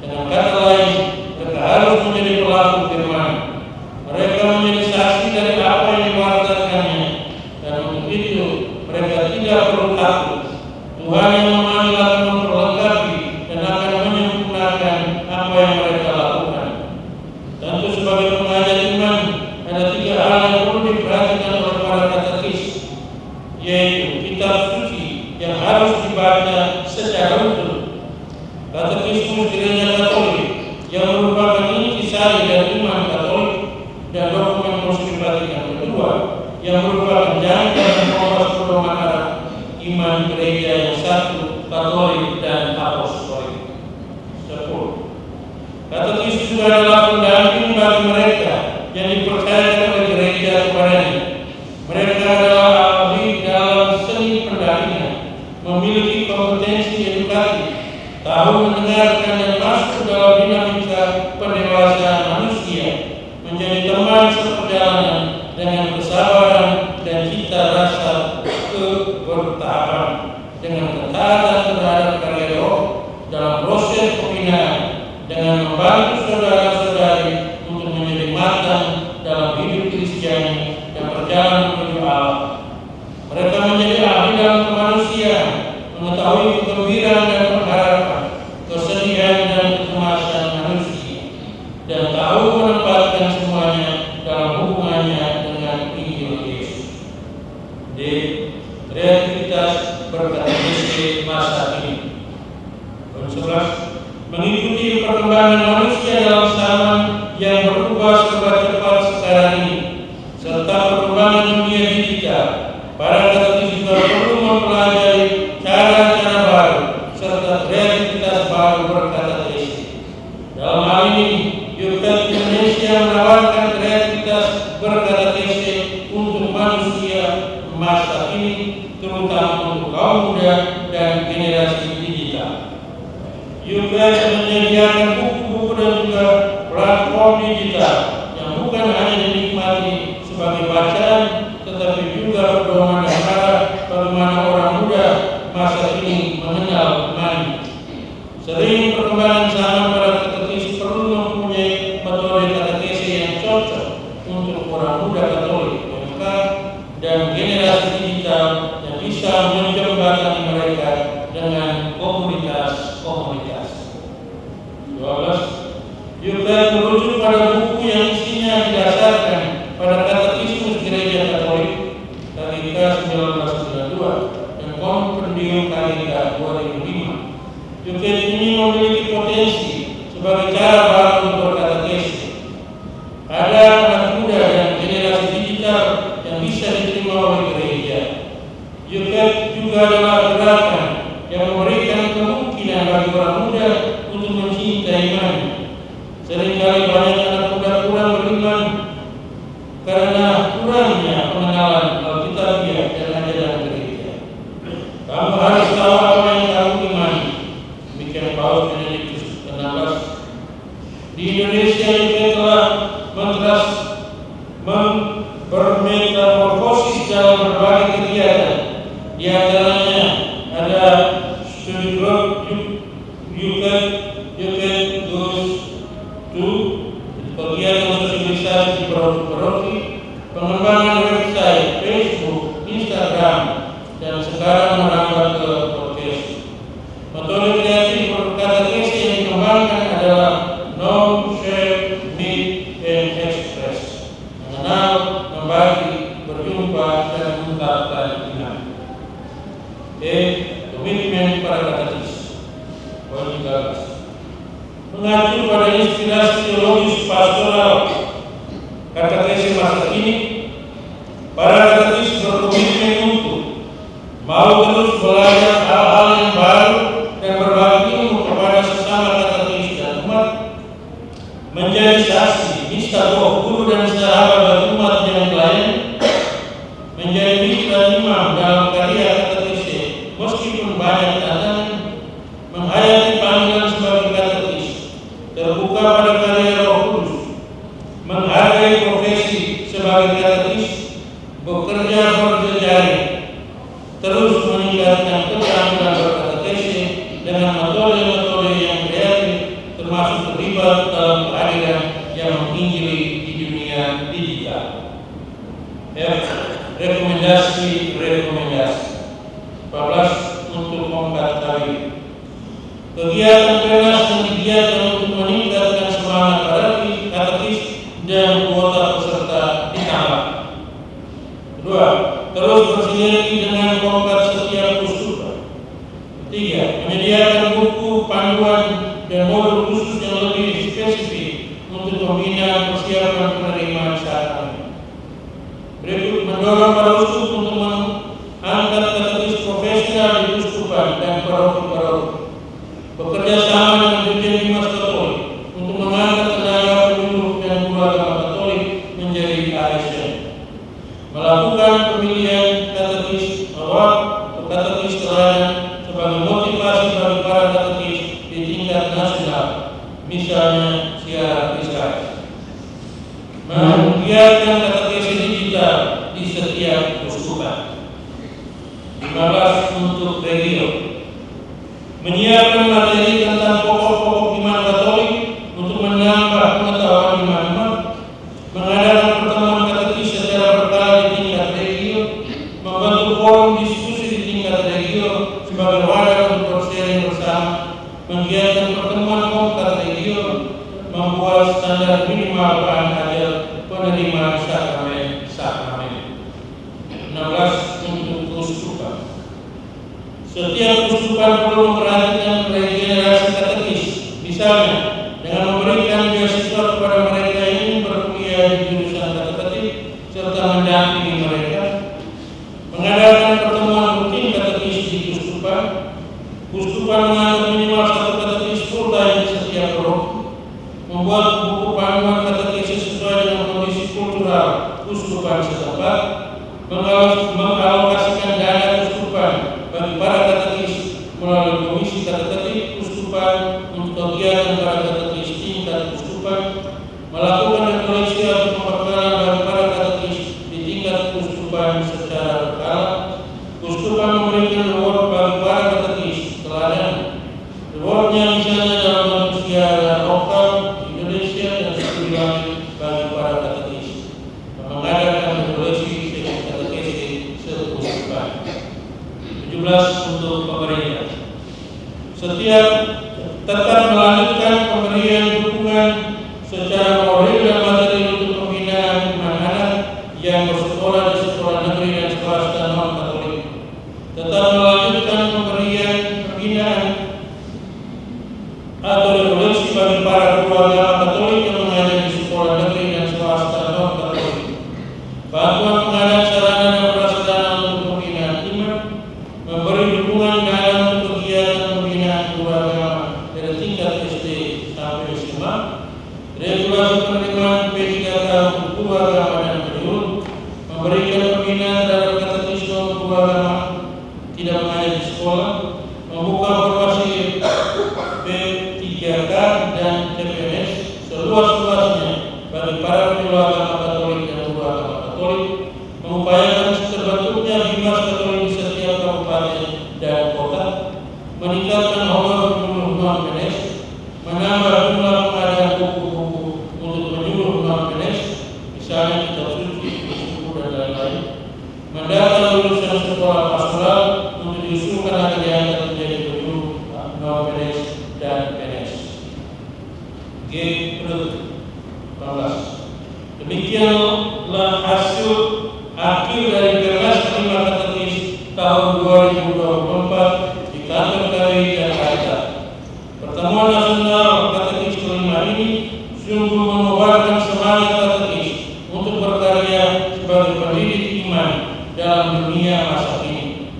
Dengan kata lain, mereka harus menjadi pelaku firman. Mereka menjadi saksi dari apa yang diwartakannya, dan untuk itu mereka tidak perlu takut. Tuhan yang memanggil akan memperlengkapi dan akan menyempurnakan apa yang mereka lakukan. Tentu sebagai pengajar iman, ada 3 hal yang perlu diperhatikan oleh para katekis, yaitu kitab suci yang harus dibaca secara utuh, katekismus Gereja Katolik yang merupakan intisari dari iman Katolik, dan dokumen Konsil Vatikan kedua yang merupakan jangka dan kompas pedoman arah iman gereja yang satu, Katolik dan Apostolik. 10. Katekis juga adalah pendamping bagi mereka yang dipercayakan oleh gereja kepadanya. Mereka adalah ahli dalam seni pendampingan, memiliki kompetensi edukatif, tahu mendengarkan dan masuk dalam dinamika pendewasaan manusia, menjadi teman seperjalanan dengan kesabaran dan cita rasa kebertahapan, dengan ketaatan terhadap karya roh dalam proses pembinaan, dengan membantu saudara-saudari untuk menjadi matang dalam hidup Kristiani dan berjalan menuju Allah. Mereka menjadi ahli dalam kemanusiaan, mengetahui kegembiraan dan pengharapan, kesedihan dan kecemasan manusia, dan tahu menempatkan semuanya dalam hubungannya dengan Injil Yesus. D. Kreativitas berkatekis masa ini. 11. Mengikuti perkembangan manusia dalam zaman yang berubah serba cepat sekarang ini, serta perkembangan dunia digital. Para katekis juga perlu mempelajari cara-cara baru serta kreativitas baru berkatekis. Dalam hal ini, Yukat Indonesia menawarkan kreativitas berkatekis untuk manusia masa ini, terutama untuk kaum muda dan generasi digital. Yukat menyediakan buku-buku dan juga platform digital yang bukan hanya dinikmati sebagai bacaan, tetapi juga pedoman dan cara bagaimana orang muda masa ini mengenal iman. Sering perkembangan zaman para katekis perlu mempunyai metode katekis yang cocok untuk orang muda Katolik, dan generasi digital yang bisa menjembatani mereka dengan komunitas-komunitas. 12. Yukat merujuk pada buku yang isinya didasarkan pada katekismus Gereja Katolik Kalika 1992 dan Kompendium Kalika 2005. Yukat ini memiliki potensi sebagai cara baru berkatekis. Ada anak muda dan generasi digital yang bisa diterima oleh gereja. Yukat juga adalah gerakan yang memberikan kemungkinan bagi orang muda untuk mencintai iman. Seringkali banyak anak muda kurang beriman karena kurangnya pengenalan Alkitabiah dan ajaran gereja. Kamu harus tahu apa yang kamu imani. Demikian Paus Benediktus XVI. Di Indonesia Indonesia juga telah bermetamorfosis dalam berbagai kegiatan. Di antaranya ada studi grup Yuket Goes to, kegiatan sosialisasi di paroki, pengembangan website, Facebook, Instagram, dan sekarang merambah ke podcast. Metode kreatif katekesi yang dikembangkan adalah know, share, meet, and express. Mengenal, membagi, berjumpa, dan mengungkapkan iman. Komitmen para katekis. Poin 13. Mengacu pada inspirasi teologis pastoral katekesi masa kini, para katekis berkomitmen untuk mau terus belajar hal-hal yang baru dan berbagi ilmu kepada sesama katekis dan umat, menjadi saksi, mistaqoh, guru dan sahabat bagi umat yang lain, menjadi mitra imam dalam karya katekesi meskipun banyak tantangan, menghayati panggilan sebagai katekis, terbuka pada karya Roh Kudus, menghargai profesi sebagai katekis, bekerja berjejaring, terus meningkatkan keterampilan berkatekesi dengan metode-metode yang kreatif, termasuk terlibat dalam kehadiran yang menginjili di dunia digital. Rekomendasi 14 untuk mengetahui kegiatan kelas yang digiatkan untuk meningkatkan semangat katekis dan kuota peserta ditambah. Kedua, terus bersinergi dengan kongkat setiap uskupan. Ketiga, menyediakan buku panduan dan modul khusus yang lebih spesifik untuk membina persiapan penerimaan saat ini. Berikut, mendorong para uskup untuk mengangkat katekis profesional di uskupan dan paroki-paroki. Bekerja sama dengan Dirjen Bimas Katolik untuk mengangkat tenaga penyuluh dan guru agama Katolik menjadi ASN. Melakukan pemilihan katekis awal atau katekis teladan sebagai motivasi bagi para katekis di tingkat nasional, misalnya siaran Israel. Menggiatkan katekesi digital di setiap uskupan. 15 untuk regio. Menyiapkan materi tentang pokok-pokok iman Katolik untuk menambah pengetahuan iman umat, mengadakan pertemuan katekis secara berkala di tingkat regio, membentuk forum diskusi di tingkat regio sebagai wadah untuk bersharing bersama, menggiatkan pertemuan kongkat regio, membuat standar minimal bahan ajar penerimaan sakramen. 16 untuk uskupan. Setiap uskupan perlu memperhatikan regenerasi katekis, misalnya dengan memberikan beasiswa kepada mereka yang ingin berkuliah di jurusan kateketik serta mendampingi mereka, mengadakan pertemuan rutin katekis di uskupan mengatur minimal 1 katekis full time di setiap paroki, membuat buku panduan katekis sesuai dengan kondisi kultural uskupan setempat, mengalokasikan dana uskupan bagi para katekis melalui komisi kateketik uskupan untuk kegiatan para katekis tingkat uskupan, melakukan rekoleksi atau pembekalan bagi para katekis di tingkat uskupan secara berkala. Uskupan memberikan reward bagi para katekis teladan. Rewardnya misalnya dalam bentuk siaran lokal Indonesia dan studi lanjut bagi para katekis. Mengadakan rekoleksi katekesi seuskupan. 17 untuk pemerintah. Setiap tetap melanjutkan pemberian dukungan secara moral dan materi untuk pembinaan anak-anak yang bersekolah di sekolah negeri dan swasta non Katolik. Tetap melanjutkan pemberian pembinaan atau rekoleksi bagi para guru agama Katolik yang mengajar di sekolah negeri dan swasta non Katolik. Bantuan pengadaan sarana dan prasarana untuk pembinaan iman, memberi dukungan dalam kegiatan pembinaan guru agama dari tingkat SD sampai SMA, regulasi penerimaan P3K untuk guru agama dan penyuluh, memberikan pembinaan terhadap katekis non guru agama tidak mengajar di sekolah, membuka formasi P3K dan TPS seluas bagi para penyuluh agama Katolik dan guru agama Katolik, mengupayakan terbentuknya bimas Katolik di setiap kabupaten dan kota, meningkatkan honor penyuluh non-PNS, menambah jumlah pengadaan buku-buku untuk penyuluh non-PNS, misalnya kitab suci, buku dan lain-lain, mendata lulusan sekolah pastoral untuk diusulkan agar diangkat menjadi penyuluh non-PNS dan PNS. G. Penutup 18. Demikianlah hasil akhir dari Kernas Kelima Katekis tahun 2024 di kantor KWI Jakarta. Pertemuan nasional Katekis kelima ini sungguh menguatkan semangat katekis untuk berkarya sebagai pendidik iman dalam dunia masa kini.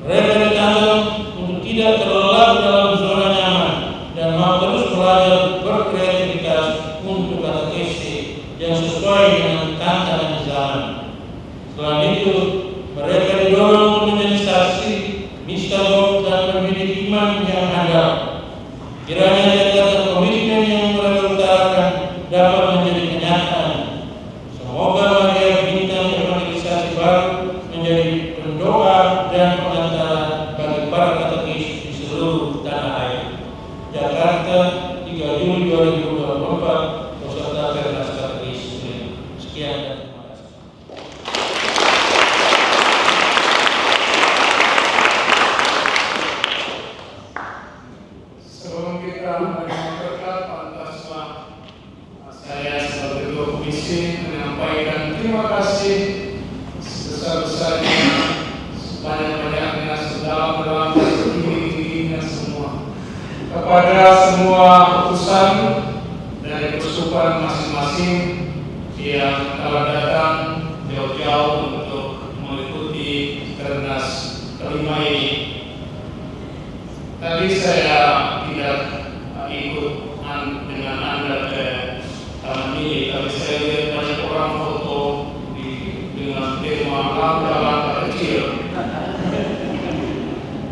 Mereka ditantang untuk tidak terlelap dalam zona nyaman dan mau terus belajar berkreativitas untuk katekesi yang sesuai dengan tantangan zaman. Selain itu, mereka didorong untuk menjadi saksi, mistabok dan pendidik iman yang handal. Kiranya tekad dan komitmen yang mereka utarakan dapat menjadi kenyataan. Semoga Maria bintang evangelisasi baru menjadi pendoa dan pengantara bagi para katekis di seluruh tanah air. Jakarta, 3 Juli 2024, peserta Kernas Katekis. Sekian dan terima kasih. Sebelum kita menerima berkat, pantaslah saya sebagai ketua komisi menyampaikan terima kasih sebesar-besarnya, sebanyak-banyaknya, sedalam-dalam, setinggi-tingginya semua kepada semua utusan dari persekutuan masing-masing yang telah datang jauh-jauh untuk mengikuti Kernas kelima ini. Tadi saya tidak ikut dengan Anda ke taman ini, tapi saya lihat banyak orang foto dengan tema langkah-langkah kecil.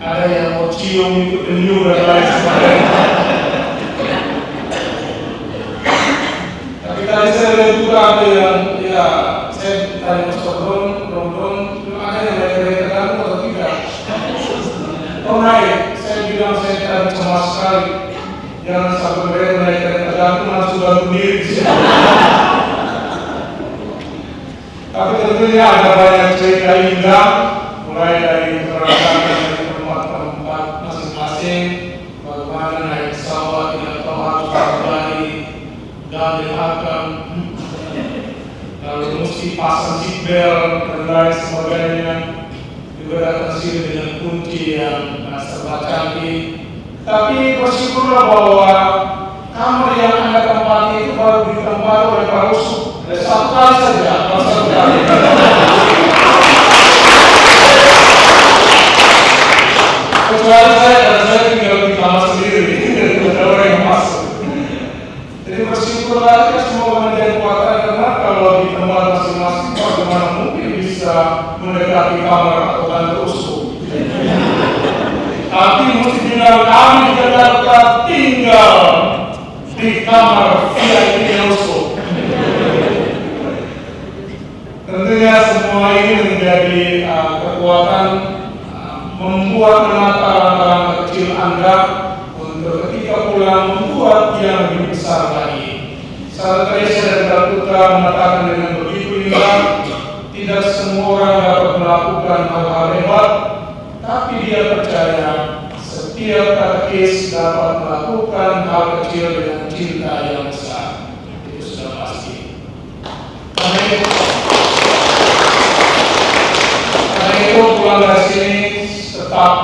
Ada yang mau cium ikut penyu dan lain sebagainya. Tapi tadi saya lihat juga ada yang, ya saya tanya Ustaz Ron, ada yang mereka terganggu atau tidak? Oh naik, saya bilang saya tidak sama sekali. Jangan sampai mereka naik terganggu langsung bantu diri. Tapi tentunya ada banyak cerita indah, mulai dari keterangan dari tempat-tempat masing-masing, bagaimana naik pesawat tidak tahu harus kembali dan diharapkan, lalu mesti pasang seatbelt dan lain sebagainya. Juga datang sini dengan kunci yang serba canggih. Tapi bersyukurlah bahwa kamar yang Anda tempati itu baru ditempati oleh Pak Rusuk. Satu kali saja, satu kali. Kecuali saya tinggal di kamar sendiri, ada orang yang masuk. Jadi bersyukurlah kita semoga menjadi kuatan, karena kalau di tempat masing-masing bagaimana mungkin bisa mendekati kamar atau kantor Rusuk. Tapi mesti bilang kami Jakarta tinggal di kamar VIP Rusuk. Tentunya semua ini menjadi kekuatan membuat menata langkah-langkah kecil Anda untuk ketika pulang membuat yang lebih besar lagi. Saat Teresa dan Calcutta mengatakan dengan begitu indah, tidak semua orang dapat melakukan hal-hal hebat, tapi dia percaya setiap katekis dapat melakukan hal kecil dengan cinta yang besar. Itu sudah pasti. Karena itu pulang dari sini tetap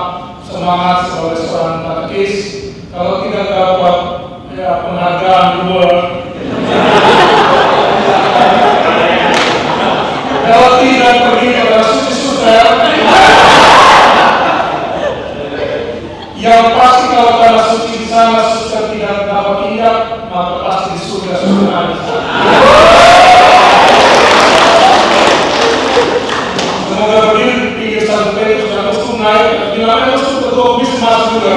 semangat sebagai seorang katekis. Kalau tidak dapat penghargaan dua, kalau tidak pergi pada suci-suci, yang pasti kalau tanah suci di sana sudah tidak dapat injak, maka pasti di surga sudah ada. Semoga berdiri di pinggir satu Petrus dan Uskup naik, bila Uskup ketua bisa masuk juga.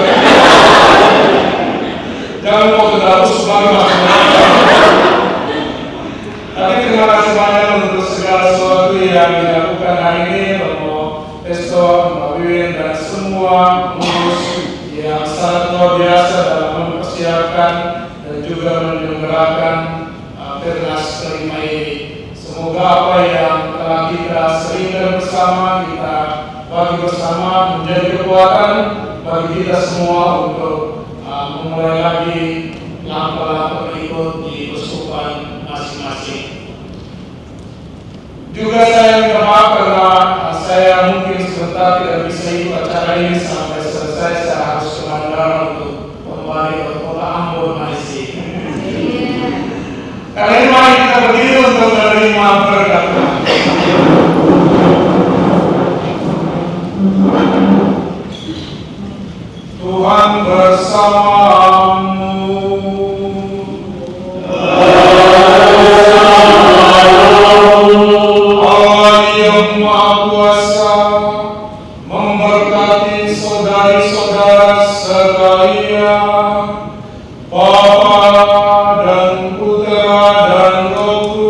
Jangan mau ke dalam Uskup lagi masuk. Yudas kelima ini. Semoga apa yang telah kita seringkan bersama, kita bagi bersama menjadi kekuatan bagi kita semua untuk memulai lagi langkah-langkah berikut di keuskupan masing-masing. Juga saya minta maaf karena saya mungkin sebentar tidak bisa ikut acara ini sampai selesai. Saya harus ke bandara untuk kembali ke kota Ambon, Malaysia. Kali ini mari kita berdiri untuk menerima berkat. Tuhan bersamamu. Allah yang Maha Kuasa memberkati saudari-saudara sekalian, Bapa dan Putra dan Roh